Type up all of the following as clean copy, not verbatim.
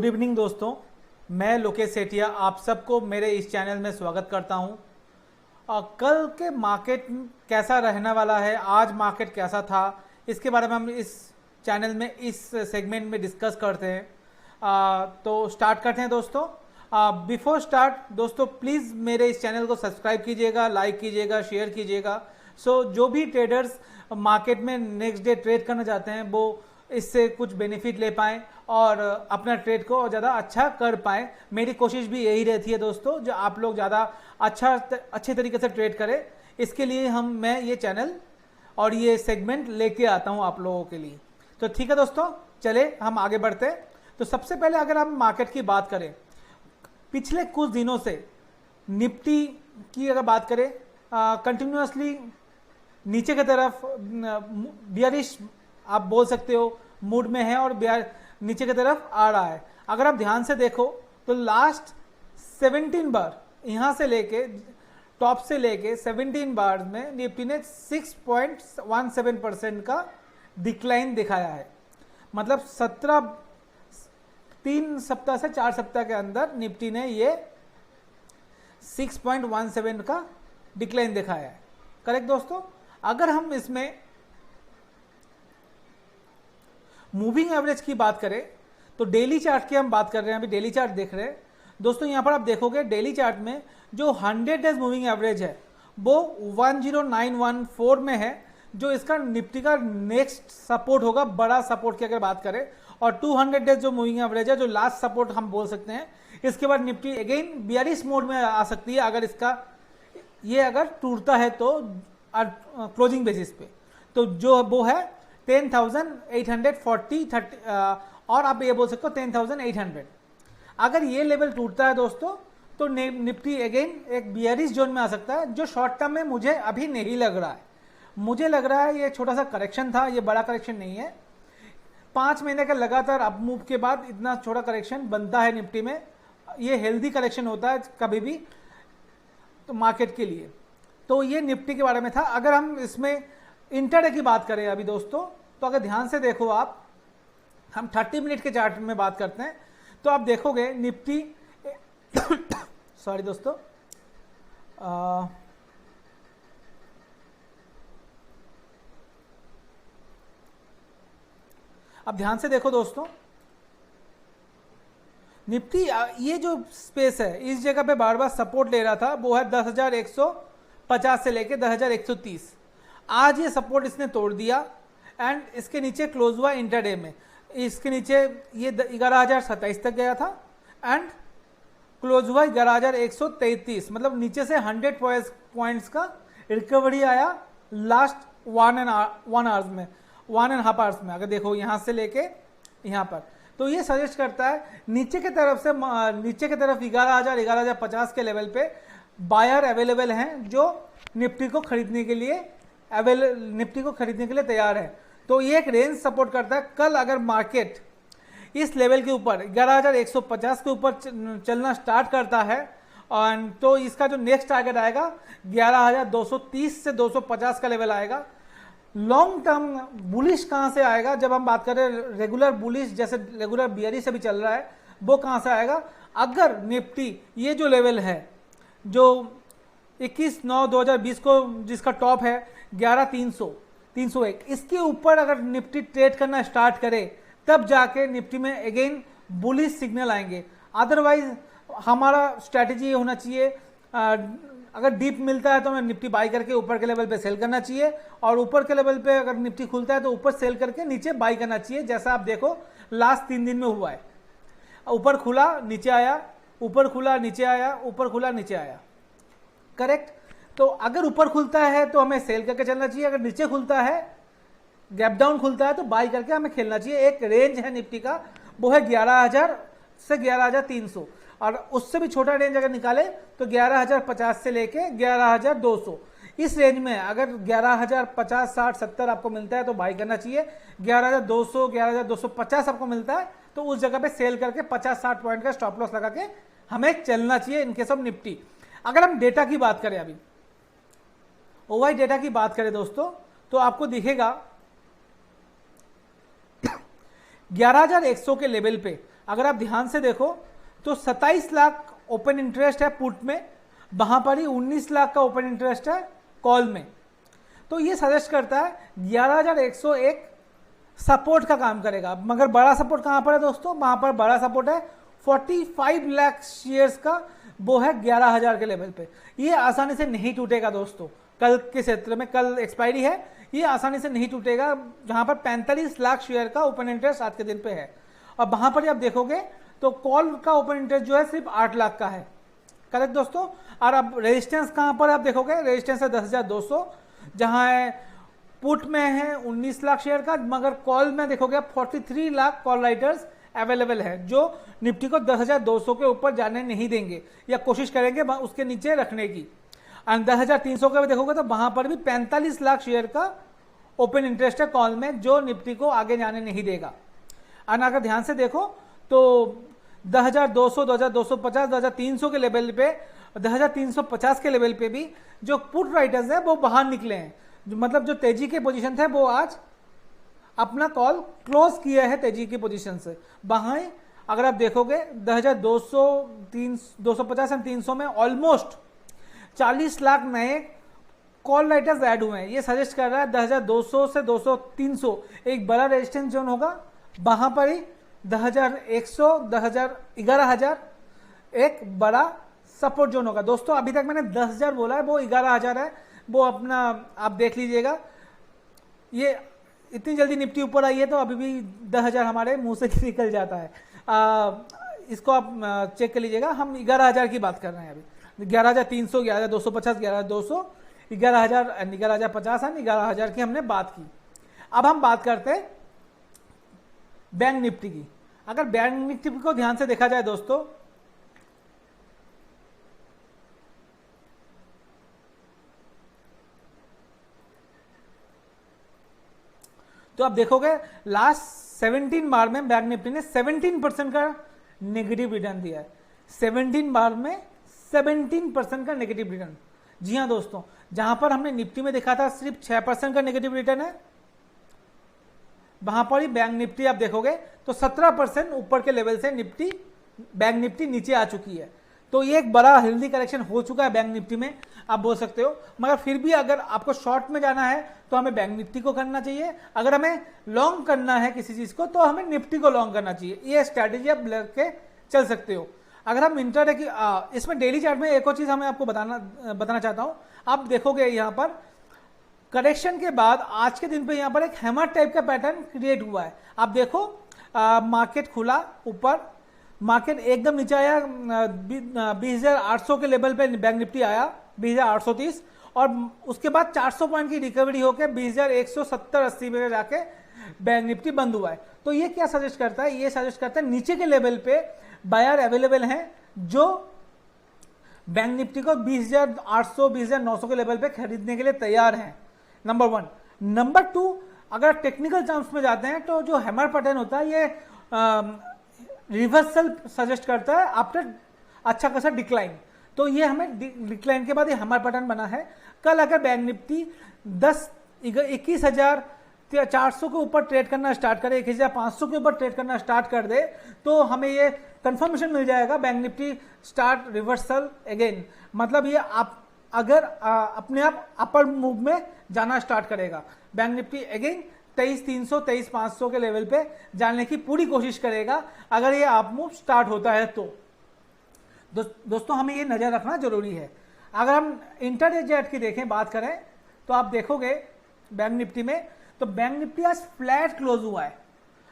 Good evening दोस्तों, मैं लोकेश सेठिया आप सबको मेरे इस चैनल में स्वागत करता हूं। कल के मार्केट कैसा रहने वाला है, आज मार्केट कैसा था, इसके बारे में हम इस चैनल में इस सेगमेंट में डिस्कस करते हैं। तो स्टार्ट करते हैं दोस्तों। बिफोर स्टार्ट दोस्तों प्लीज़ मेरे इस चैनल को सब्सक्राइब कीजिएगा, लाइक कीजिएगा, शेयर कीजिएगा। जो भी ट्रेडर्स मार्केट में नेक्स्ट डे ट्रेड करना चाहते हैं वो इससे कुछ बेनिफिट ले पाएँ और अपना ट्रेड को ज़्यादा अच्छा कर पाएँ। मेरी कोशिश भी यही रहती है दोस्तों, जो आप लोग ज़्यादा अच्छे तरीके से ट्रेड करें, इसके लिए मैं ये चैनल और ये सेगमेंट लेके आता हूँ आप लोगों के लिए। तो ठीक है दोस्तों, चले हम आगे बढ़ते हैं। तो सबसे पहले अगर हम मार्केट की बात करें, पिछले कुछ दिनों से निफ्टी की अगर बात करें, कंटिन्यूसली नीचे की तरफ बियरिश आप बोल सकते हो मूड में है और नीचे की तरफ आ रहा है। अगर आप ध्यान से देखो तो लास्ट 17 बार यहाँ से लेके टॉप से लेके 17 बार में निफ्टी ने 6.17% का डिक्लाइन दिखाया है। मतलब 3 सप्ताह से 4 सप्ताह के अंदर निफ्टी ने ये 6.17 का डिक्लाइन दिखाया है। करेक्ट दोस्तों। अगर हम इसमें मूविंग एवरेज की बात करें तो डेली चार्ट की हम बात कर रहे हैं, अभी डेली चार्ट देख रहे हैं दोस्तों। यहाँ पर आप देखोगे डेली चार्ट में जो 100 डेज मूविंग एवरेज है वो 10914 में है, जो इसका निफ्टी का नेक्स्ट सपोर्ट होगा, बड़ा सपोर्ट की अगर बात करें। और 200 डेज जो मूविंग एवरेज है, जो लास्ट सपोर्ट हम बोल सकते हैं। इसके बाद निफ्टी अगेन बियरिश मोड में आ सकती है अगर इसका ये अगर टूटता है तो क्लोजिंग बेसिस पे, तो जो वो है 10,840 और आप ये बोल सकते हो 10,800। अगर ये लेवल टूटता है दोस्तों तो निफ्टी अगेन एक बियरिश जोन में आ सकता है, जो शॉर्ट टर्म में मुझे अभी नहीं लग रहा है। मुझे लग रहा है ये छोटा सा करेक्शन था, ये बड़ा करेक्शन नहीं है। 5 महीने का लगातार अप मूव के बाद इतना छोटा करेक्शन बनता है निफ्टी में, ये हेल्दी करेक्शन होता है कभी भी तो मार्केट के लिए। तो ये निफ्टी के बारे में था। अगर हम इसमें इंटरडे की बात करें अभी दोस्तों, तो अगर ध्यान से देखो आप, हम 30 मिनट के चार्ट में बात करते हैं तो आप देखोगे निफ्टी सॉरी दोस्तों, अब ध्यान से देखो दोस्तों, निफ्टी ये जो स्पेस है इस जगह पे बार बार सपोर्ट ले रहा था, वो है 10,150 से लेके 10,130। आज ये सपोर्ट इसने तोड़ दिया एंड इसके नीचे क्लोज हुआ इंटरडे में। इसके नीचे ये 11,027 तक गया था एंड क्लोज हुआ 11,133। मतलब नीचे से 100 पॉइंट्स का रिकवरी आया लास्ट 1.5 आवर्स में। अगर देखो यहाँ से लेके यहाँ पर, तो ये सजेस्ट करता है नीचे की तरफ 11,050 के लेवल पे बायर अवेलेबल हैं, जो निफ्टी को खरीदने के लिए तैयार है। तो ये एक रेंज सपोर्ट करता है। कल अगर मार्केट इस लेवल के ऊपर 11,150 के ऊपर चलना स्टार्ट करता है और तो इसका जो नेक्स्ट टारगेट आएगा 11,230 से 250 का लेवल आएगा। लॉन्ग टर्म बुलिश कहाँ से आएगा, जब हम बात करें रेगुलर बुलिश जैसे रेगुलर बियरिश से भी चल रहा है, वो कहाँ से आएगा? अगर निफ्टी ये जो लेवल है जो 21/9/2020 को जिसका टॉप है 11,301, इसके ऊपर अगर निफ्टी ट्रेड करना स्टार्ट करे तब जाके निफ्टी में अगेन बुलिश सिग्नल आएंगे। अदरवाइज हमारा स्ट्रैटेजी ये होना चाहिए, अगर डीप मिलता है तो हमें निफ्टी बाई करके ऊपर के लेवल पे सेल करना चाहिए, और ऊपर के लेवल पे अगर निफ्टी खुलता है तो ऊपर सेल करके नीचे बाई करना चाहिए। जैसा आप देखो लास्ट 3 दिन में हुआ है, ऊपर खुला नीचे आया, ऊपर खुला नीचे आया, ऊपर खुला नीचे आया। करेक्ट। तो अगर ऊपर खुलता है तो हमें सेल करके चलना चाहिए, अगर नीचे खुलता है गैप डाउन खुलता है तो बाई करके हमें खेलना चाहिए। एक रेंज है निफ्टी का, वो है 11,000 से 11,300, और उससे भी छोटा रेंज अगर निकाले तो 11,050 से लेके 11,200। इस रेंज में अगर 11,050, 60, 70 आपको मिलता है तो बाई करना चाहिए। 11,200, 11,250 आपको मिलता है तो उस जगह पे सेल करके 50-60 पॉइंट का स्टॉप लॉस लगा के हमें चलना चाहिए इनकेस ऑफ निफ्टी। अगर हम डेटा की बात करें, अभी ओवाई डेटा की बात करें दोस्तों, तो आपको दिखेगा 11,100 के लेवल पे अगर आप ध्यान से देखो तो 27 लाख ओपन इंटरेस्ट है पुट में, वहां पर ही 19 लाख का ओपन इंटरेस्ट है कॉल में। तो ये सजेस्ट करता है 11,101 सपोर्ट का काम करेगा। मगर बड़ा सपोर्ट कहां पर है दोस्तों, वहां पर बड़ा सपोर्ट है 45 लाख शेयर्स का, वो है 11,000 के लेवल पे। ये आसानी से नहीं टूटेगा दोस्तों, कल के क्षेत्र में, कल एक्सपायरी है, ये आसानी से नहीं टूटेगा, जहां पर 45 लाख शेयर का ओपन इंटरेस्ट आज के दिन पे है। और वहां पर आप देखोगे तो कॉल का ओपन इंटरेस्ट जो है सिर्फ 8 लाख का है, करेक्ट दोस्तों। और अब रेजिस्टेंस कहां पर आप देखोगे, रेजिस्टेंस है 10,200, जहां है पुट में है 19 लाख शेयर का, मगर कॉल में देखोगे 43 लाख कॉल राइटर्स अवेलेबल है, जो निफ्टी को 10,200 के ऊपर जाने नहीं देंगे या कोशिश करेंगे उसके नीचे रखने की। और 10,300 का भी देखोगे तो वहां पर भी 45 लाख शेयर का ओपन इंटरेस्ट है कॉल में, जो निफ्टी को आगे जाने नहीं देगा। और अगर ध्यान से देखो तो 10,200, 10,250, 10,300 के लेवल पे, 10,350 के लेवल पे भी जो पुट राइटर्स है वो बाहर निकले हैं, मतलब जो तेजी के पोजीशन थे वो आज अपना कॉल क्लोज किया है तेजी की पोजीशन से। वहां अगर आप देखोगे 10,200, 250 एंड 300 में ऑलमोस्ट 40 लाख नए कॉल राइटर्स ऐड हुए हैं। ये सजेस्ट कर रहा है 10,200 से 200, 300 एक बड़ा रेजिस्टेंस जोन होगा, वहां पर ही 10,100, 11,000 एक बड़ा सपोर्ट जोन होगा। दोस्तों अभी तक मैंने 10,000 बोला है, वो 11,000 है, वो अपना आप देख लीजिएगा। ये इतनी जल्दी निफ्टी ऊपर आई है तो अभी भी 10,000 हमारे मुंह से निकल जाता है। इसको आप चेक कर लीजिएगा, हम 11,000 की बात कर रहे हैं अभी। 11,300, 11,250, 11,200, 11,000, 11,050 एंड 11,000 की हमने बात की। अब हम बात करते हैं बैंक निफ्टी की। अगर बैंक निफ्टी को ध्यान से देखा जाए दोस्तों, तो आप देखोगे लास्ट 17 बार में बैंक निफ्टी ने 17% का नेगेटिव रिटर्न दिया है। 17 बार में 17% का नेगेटिव रिटर्न। जी हाँ दोस्तों, जहां पर हमने निफ्टी में देखा था सिर्फ 6% का नेगेटिव रिटर्न है, वहां पर ही बैंक निफ्टी आप देखोगे तो 17% ऊपर के लेवल से निफ्टी, बैंक निफ्टी नीचे आ चुकी है। तो ये एक बड़ा हेल्दी करेक्शन हो चुका है बैंक निफ्टी में, आप बोल सकते हो। मगर फिर भी अगर आपको शॉर्ट में जाना है तो हमें बैंक निफ्टी को करना चाहिए, अगर हमें लॉन्ग करना है किसी चीज को तो हमें निफ्टी को लॉन्ग करना चाहिए। ये स्ट्रैटेजी आप लेके चल सकते हो। अगर हम इंटरडे की इसमें डेली चार्ट में एक और चीज हमें आपको बताना चाहता हूं। आप देखोगे यहाँ पर करेक्शन के बाद आज के दिन पे यहाँ पर एक हैमर टाइप का पैटर्न क्रिएट हुआ है। आप देखो मार्केट खुला ऊपर, मार्केट एकदम नीचे आया, 20,800 के लेवल पे बैंक निफ्टी आया, 20,830, और उसके बाद 400 पॉइंट की रिकवरी होकर 20,170-80 में जाके बैंक निफ्टी बंद हुआ है। तो ये क्या सजेस्ट करता है, ये सजेस्ट करता है नीचे के लेवल पे बायर अवेलेबल हैं जो बैंक निफ्टी को 20,800, 20,900 के लेवल पे खरीदने के लिए तैयार हैं, नंबर 1। नंबर 2, अगर टेक्निकल टर्म्स में जाते हैं तो जो हैमर पैटर्न होता है ये रिवर्सल सजेस्ट करता है आफ्टर अच्छा खासा डिक्लाइन। तो ये हमें डिक्लाइन के बाद ये हैमर पैटर्न बना है। कल अगर बैंक निफ्टी 21,400 के ऊपर ट्रेड करना स्टार्ट करे, 21,500 के ऊपर ट्रेड करना स्टार्ट कर दे, तो हमें ये कंफर्मेशन मिल जाएगा bank Nifty start reversal again. मतलब ये आप अगर अपने आप अपर मूव में जाना स्टार्ट करेगा, बैंक निफ्टी अगेन 23,300, 23,500 के लेवल पे जाने की पूरी कोशिश करेगा अगर ये अप मूव स्टार्ट होता है तो। दोस्तों हमें ये नजर रखना जरूरी है। अगर हम इंटरडे चार्ट की देखें, बात करें, तो आप देखोगे बैंक निफ्टी में, तो बैंक निफ्टी आज फ्लैट क्लोज हुआ है।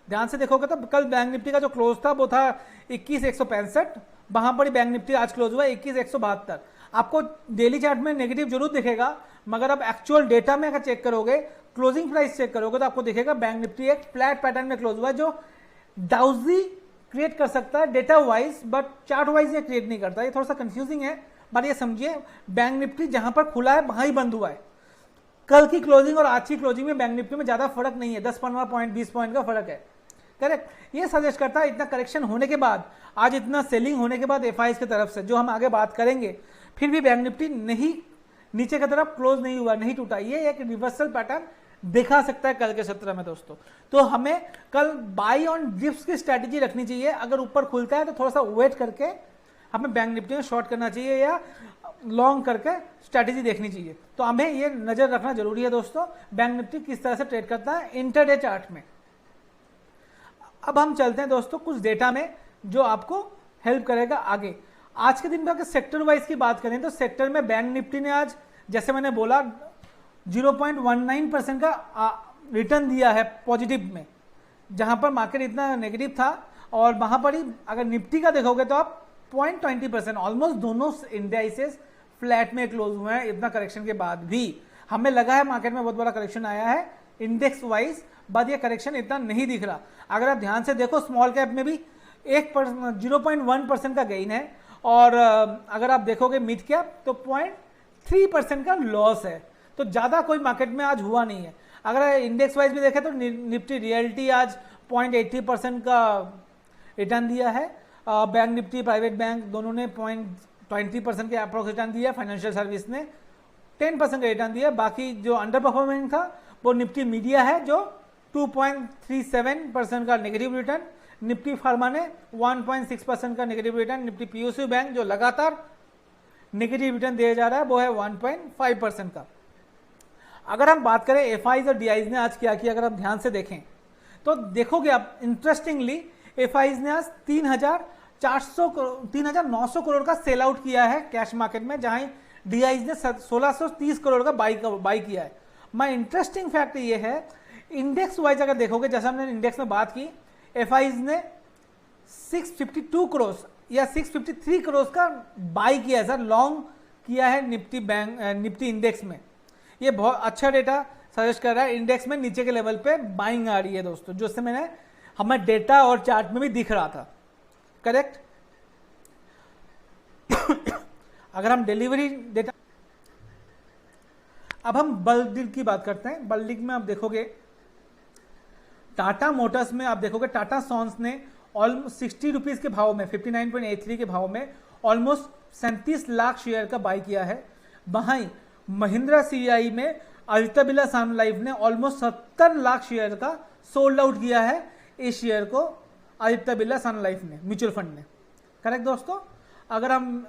ध्यान से देखोगे तो कल बैंक निफ्टी का जो क्लोज था वो था 21,165, वहां पर ही बैंक निफ्टी आज क्लोज हुआ 21,172। आपको डेली चार्ट में नेगेटिव जरूर दिखेगा, मगर आप एक्चुअल डेटा में अगर चेक करोगे, क्लोजिंग प्राइस चेक करोगे, तो आपको दिखेगा बैंक निफ्टी एक फ्लैट पैटर्न में क्लोज हुआ है, जो डाउजी क्रिएट कर सकता है data wise, but chart wise ये क्रिएट नहीं करता। ये थोड़ा सा कंफ्यूजिंग है, बट ये समझिए बैंक निफ्टी जहां पर खुला है वहां ही बंद हुआ है। कल की क्लोजिंग और आज की क्लोजिंग में बैंक निफ्टी में ज्यादा फर्क नहीं है, 10-15 पॉइंट, 20 पॉइंट का फर्क है, करेक्ट। ये सजेस्ट करता है इतना करेक्शन होने के बाद, आज इतना सेलिंग होने के बाद एफआईज की तरफ से, जो हम आगे बात करेंगे, फिर भी बैंक निफ्टी नहीं नीचे की तरफ क्लोज नहीं हुआ, नहीं टूटा। ये एक रिवर्सल पैटर्न दिखा सकता है कल के सत्र में दोस्तों। तो हमें कल बाई ऑन डिप्स की स्ट्रैटेजी रखनी चाहिए। अगर ऊपर खुलता है तो थोड़ा सा वेट करके हमें बैंक निफ्टी में शॉर्ट करना चाहिए या लॉन्ग करके स्ट्रैटेजी देखनी चाहिए। तो हमें ये नजर रखना जरूरी है दोस्तों, बैंक निफ्टी किस तरह से ट्रेड करता है इंटरडे चार्ट में। अब हम चलते हैं दोस्तों कुछ डेटा में जो आपको हेल्प करेगा आगे। आज के दिन में अगर सेक्टर वाइज की बात करें तो सेक्टर में बैंक निफ्टी ने आज जैसे मैंने बोला 0.19% का रिटर्न दिया है पॉजिटिव में, जहां पर मार्केट इतना नेगेटिव था। और वहां पर ही अगर निफ्टी का देखोगे तो आप 0.20%, ऑलमोस्ट दोनों इंडाइसेस फ्लैट में क्लोज हुए हैं इतना करेक्शन के बाद भी। हमें लगा है मार्केट में बहुत बड़ा करेक्शन आया है इंडेक्स वाइज, बट ये करेक्शन इतना नहीं दिख रहा। अगर आप ध्यान से देखो स्मॉल कैप में भी 0.1% का गेन है, और अगर आप देखोगे मिड कैप तो 0.3% का लॉस है। तो ज्यादा कोई मार्केट में आज हुआ नहीं है। अगर इंडेक्स वाइज भी देखें तो निफ्टी रियलिटी आज 0.80% का रिटर्न दिया है। बैंक निफ्टी प्राइवेट बैंक दोनों ने 0.20% के अप्रोक्स रिटर्न दिया। फाइनेंशियल सर्विस ने 10% का रिटर्न दिया। बाकी जो अंडर परफॉर्मिंग था वो निफ्टी मीडिया है जो 2.37% का नेगेटिव रिटर्न, निफ्टी फार्मा ने 1.6% का negative return, Nifty POC bank जो लगातार नेगेटिव रिटर्न दिया जा रहा है वो है 1.5% का। अगर हम बात करें एफआईज और डीआईज ने आज क्या किया, अगर आप ध्यान से देखें तो देखोगे आप इंटरेस्टिंगली एफआईज ने आज 3,900 करोड़ का सेल आउट किया है कैश मार्केट में, जहां डीआईज ने 1,630 करोड़ का बाई किया है। माय इंटरेस्टिंग फैक्ट ये है इंडेक्स वाइज अगर देखोगे, जैसे हमने इंडेक्स में बात की, एफआईज ने 652 करोड़ या 653 करोड़ का बाई किया है सर, लॉन्ग किया है निफ्टी इंडेक्स में। ये बहुत अच्छा डेटा सजेस्ट कर रहा है इंडेक्स में नीचे के लेवल पे बाइंग आ रही है दोस्तों, जो से मैंने हमें डेटा और चार्ट में भी दिख रहा था। करेक्ट। अगर हम डिलीवरी डेटा, अब हम बल्क डील की बात करते हैं। बल्क डील में आप देखोगे टाटा मोटर्स में आप देखोगे टाटा सॉन्स ने ऑलमोस्ट 60 रुपीज के भाव में 59.83 के भाव में ऑलमोस्ट 37 लाख शेयर का बाई किया है। वहीं महिंद्रा सीआई में आदित्य बिरला सन लाइफ ने ऑलमोस्ट 70 लाख शेयर का सोल्ड आउट किया है इस शेयर को आदित्य बिरला सन लाइफ ने, म्यूचुअल फंड ने। करेक्ट दोस्तों। अगर हम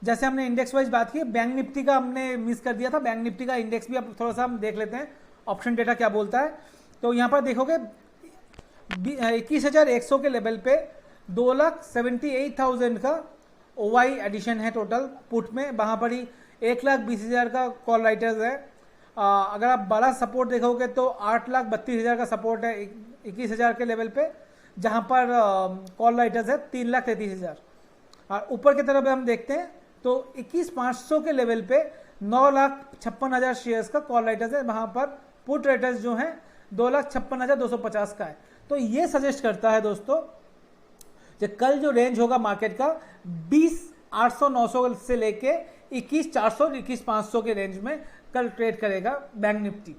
जैसे हमने इंडेक्स वाइज बात की, बैंक निफ्टी का हमने मिस कर दिया था, बैंक निफ्टी का इंडेक्स भी अब थोड़ा सा हम देख लेते हैं ऑप्शन डेटा क्या बोलता है। तो यहाँ पर देखोगे 21,100 के लेवल पे 2,78,000 का ओवाई एडिशन है टोटल पुट में, वहां पर ही 1,20,000 का कॉल राइटर्स है। अगर आप बड़ा सपोर्ट देखोगे तो 8,32,000 का सपोर्ट है 21,000 के लेवल पे, जहां पर कॉल राइटर्स है 3,33,000। और ऊपर की तरफ हम देखते हैं तो 21,500 के लेवल पे 9,56,000 शेयर्स का कॉल राइटर्स है, वहां पर पुट राइटर्स जो हैं 2,56,250 का है। तो ये सजेस्ट करता है दोस्तों कि कल जो रेंज होगा मार्केट का 20,800-900 से लेके 21,400 21,500 के रेंज में कल ट्रेड करेगा बैंक निफ्टी।